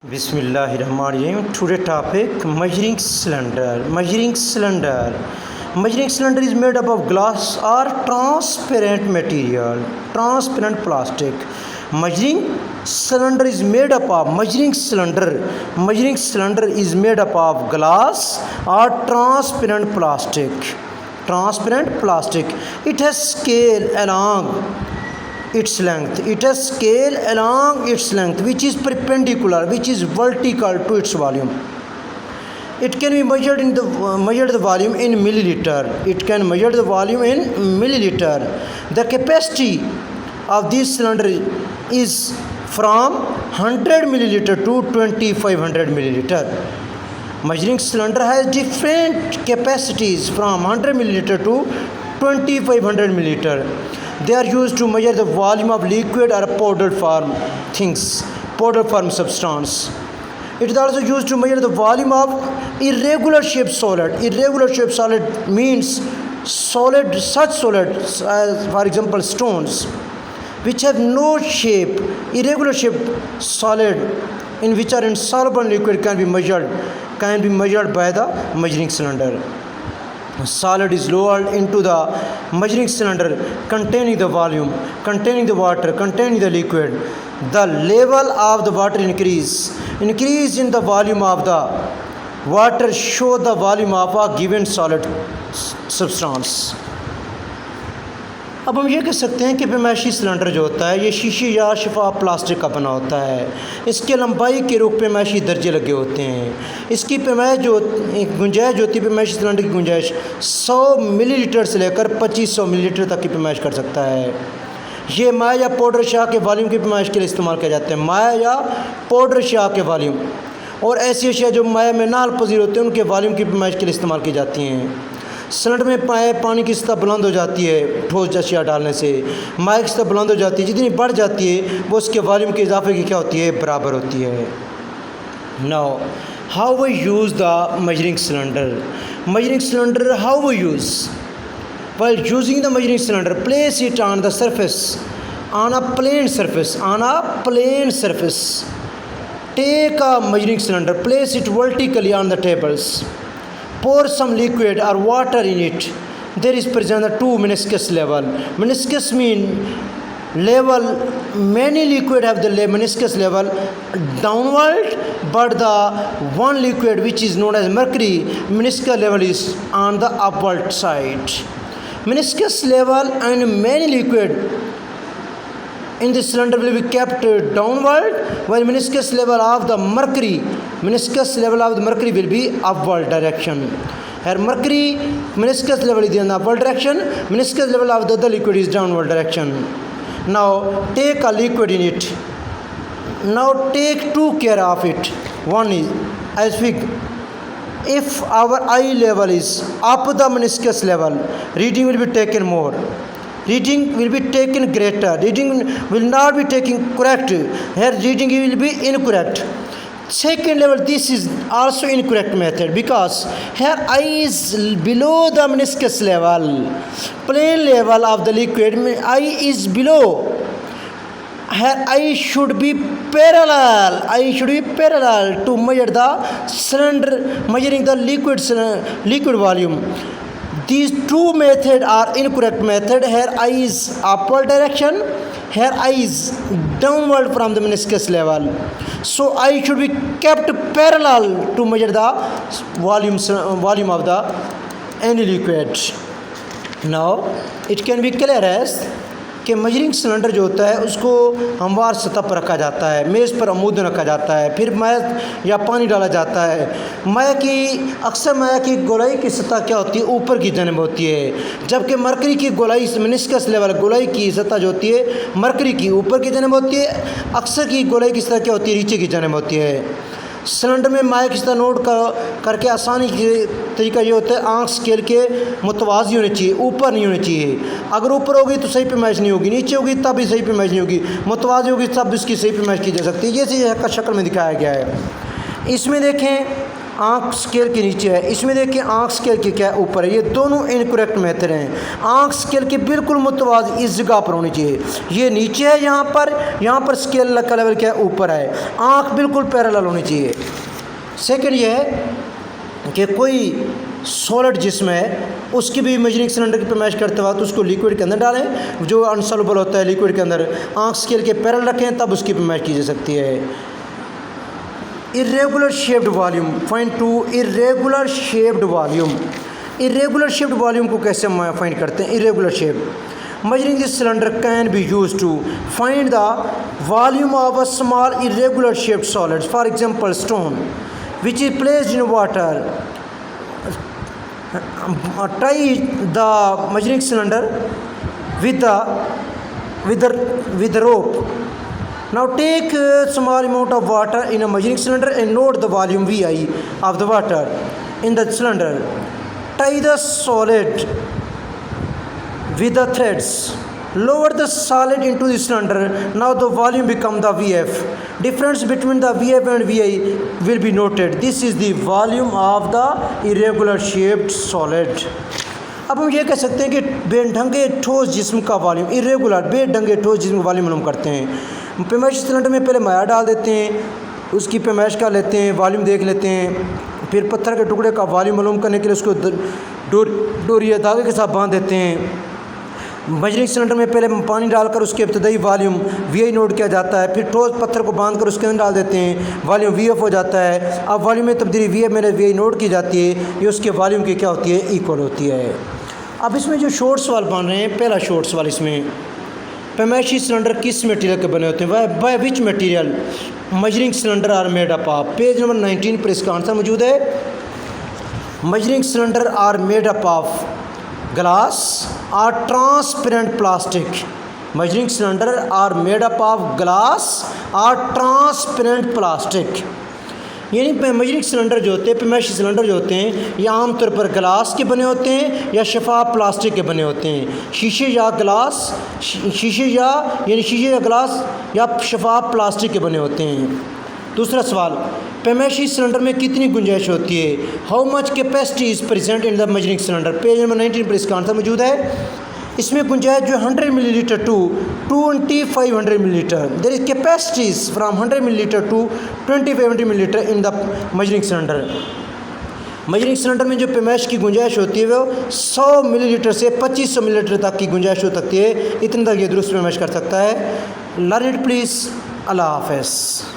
Bismillahirrahmanirrahim. Today topic measuring cylinder. Measuring cylinder. Measuring cylinder is made up of glass or transparent material, transparent plastic. Measuring cylinder is made up of measuring cylinder. Measuring cylinder is made up of glass or transparent plastic. Transparent plastic. It has scale along its length. It has scale along its length which is perpendicular, which is vertical to its volume. It can be measured in the measured the volume in milliliter. It can measure the volume in milliliter. The capacity of this cylinder is from 100 milliliter to 2500 milliliter. Measuring cylinder has different capacities from 100 milliliter to 2500 milliliter. They are used to measure the volume of liquid or powder form things, powder form substance. It is also used to measure the volume of irregular shaped solid. Irregular shaped solid means solid, such solids as, for example, stones, which have no shape. Irregular shaped solid in which are insoluble liquid can be measured by the measuring cylinder. Solid is lowered into the measuring cylinder containing the volume, containing the water, containing the liquid. The level of the water increase in the volume of the water show the volume of a given solid substance. अब हम ये कह सकते हैं कि पैमाइशी cylinder जो होता है ये शीशे या शफाफ प्लास्टिक का बना होता है। इसके लंबाई के रूप पैमाइशी दर्जे लगे होते हैं। इसकी पैमाइश जो गुंजाइश होती है, पैमाइशी सिलेंडर की गुंजाइश 100 मिलीलीटर से लेकर 2500 मिलीलीटर तक की पैमाइश कर सकता है। ये माया या पाउडर शाह के वॉल्यूम की पैमाइश के लिए इस्तेमाल किया जाता है। माया या पाउडर शाह के वॉल्यूम और ऐसी अशिया जो माया में नाल पजीर होते हैं उनके वॉल्यूम की पैमाइश के लिए इस्तेमाल की जाती हैं। सिलेंडर में पानी की सतह बुलंद हो जाती है ठोस अशिया डालने से। माया की सतह बुलंद हो जाती है, जितनी बढ़ जाती है वो उसके वॉल्यूम के इजाफे की क्या होती है, बराबर होती है। Now how we use the measuring cylinder. Measuring cylinder, how we use? While using the measuring cylinder, place it on the surface, on a plane surface. Take a measuring cylinder, place it vertically on the tables. Pour some liquid or water in it. There is present the two meniscus level. Meniscus mean level. Many liquid have the meniscus level downward, but the one liquid which is known as mercury, meniscus level is on the upward side. Meniscus level and many liquid in this cylinder will be kept downward, while meniscus level of the mercury will be upward direction. Here mercury meniscus level is in the upward direction, meniscus level of the other liquid is downward direction. Now take a liquid in it. Now take two care of it. One is as we, if our eye level is up the meniscus level, reading will be taken more. Reading will be taken greater. Reading will not be taken correct. Here reading will be incorrect. Second level, this is also incorrect method because here I is below the meniscus level. Plane level of the liquid, I is below. Here I should be parallel. I should be parallel to measure the cylinder, measuring the liquid volume. These two methods are incorrect method. Here I is upward direction, here I is downward from the meniscus level. So I should be kept parallel to measure the volume of the any liquid. Now it can be clear as कि measuring cylinder जो होता है उसको हमवार सतह पर रखा जाता है, मेज़ पर अमूद रखा जाता है, फिर माया या पानी डाला जाता है। अक्सर माया की गोलाई की सतह क्या होती है, ऊपर की जानिब होती है, जबकि मरकरी की गोलाई मेनिस्कस लेवल गोलाई की सतह जो होती है मरकरी की ऊपर की जानिब होती है। अक्सर की गोलाई की सतह क्या होती है, नीचे की जानिब होती है। सिलेंडर में माया की सतह नोट करके आसानी के तरीका ये होता है, आँख स्केल के मुतवाज़ी होनी चाहिए, ऊपर नहीं होनी चाहिए। अगर ऊपर होगी तो सही पैमाइश नहीं होगी, नीचे होगी तब भी सही पैमाइश नहीं होगी, मुतवाज़ी होगी तब इसकी सही पैमाइश की जा सकती है। ये का शक्ल में दिखाया गया है। इसमें देखें आंख स्केल के नीचे है। इसमें देखिए आंख स्केल के क्या ऊपर है। ये दोनों इनकरेक्ट मेथड हैं। आंख स्केल के बिल्कुल मुतवाज़ी इस जगह पर होनी चाहिए। ये नीचे है यहाँ पर स्केल का लेवल क्या है, ऊपर है। आंख बिल्कुल पैरेलल होनी चाहिए। सेकंड ये है कि कोई सॉलिड जिस्म है उसकी भी मेजरिंग सिलेंडर की पैमाइश करते वक्त उसको लिक्विड के अंदर डालें, जो अनसॉल्युबल होता है लिक्विड के अंदर, आंख स्केल के पैरेलल रखें, तब उसकी पैमाइश की जा सकती है। Irregular shaped volume, find to irregular shaped volume. इरेगुलर शेप्ड वॉल्यूम को कैसे हम फाइंड करते हैं? Irregular shape measuring this cylinder can be used to find the volume of a small irregular shaped solids. For example, stone which is placed in water. Tie the measuring cylinder with the rope. Now take a small amount of water in a measuring cylinder and note the volume VI of the water in the cylinder. Tie the solid with the threads. Lower the solid into the cylinder. Now the volume become the VF. Difference between the VF and VI will be noted. This is the volume of the irregular shaped solid. अब हम ये कह सकते हैं कि बेढंगे ठोस जिस्म का वॉल्यूम, इरेगुलर बेढंगे ठोस जिस्म का वॉल्यूम हम करते हैं। पैमाइश सिलेंडर में पहले माया डाल देते हैं, उसकी पैमाइश कर लेते हैं, वॉल्यूम देख लेते हैं, फिर पत्थर के टुकड़े का वॉल्यूम मालूम करने के लिए उसको डोरी या धागे के साथ बांध देते हैं। मेजरिंग सिलेंडर में पहले पानी डालकर उसके इब्तदाई वॉल्यूम वी नोट किया जाता है, फिर ठोस पत्थर को बांधकर उसके अंदर डाल देते हैं, वॉल्यूम वी एफ हो जाता है। अब वॉल्यूम में तब्दीली वी एफ में वी नोट की जाती है, ये उसके वॉल्यूम की क्या होती है, इक्वल होती है। अब इसमें जो शॉर्ट सवाल बन रहे हैं, पहला शॉर्ट सवाल इसमें पैमाइशी सिलेंडर किस मटेरियल के बने होते हैं, by which material measuring cylinder are made up of. Page number 19 पर इसका आंसर मौजूद है। Measuring cylinder are made up of glass or transparent plastic. Measuring cylinder are made up of glass or transparent plastic. यानी measuring cylinder जो होते हैं, पैमाइशी cylinder जो होते हैं, ये आमतौर पर ग्लास के बने होते हैं या शफाफ प्लास्टिक के बने होते हैं। शीशे या ग्लास या शफाफ प्लास्टिक के बने होते हैं। दूसरा सवाल, पैमाइशी सिलेंडर में कितनी गुंजाइश होती है? How much capacity is present in the measuring cylinder. Page number 19 पर इसका आंसर मौजूद है। इसमें गुंजाइश जो 100 millilitre to 2500 millilitre, there is capacities from 100 millilitre to 2500 millilitre in the measuring cylinder. Measuring cylinder में जो पैमाइश की गुंजाइश होती है वो 100 मिलीलीटर से 2500 मिलीलीटर तक की गुंजाइश हो सकती है। इतने तक ये दुरुस्त पैमाइश कर सकता है। Learn it please. अल्लाह हाफ़िज़।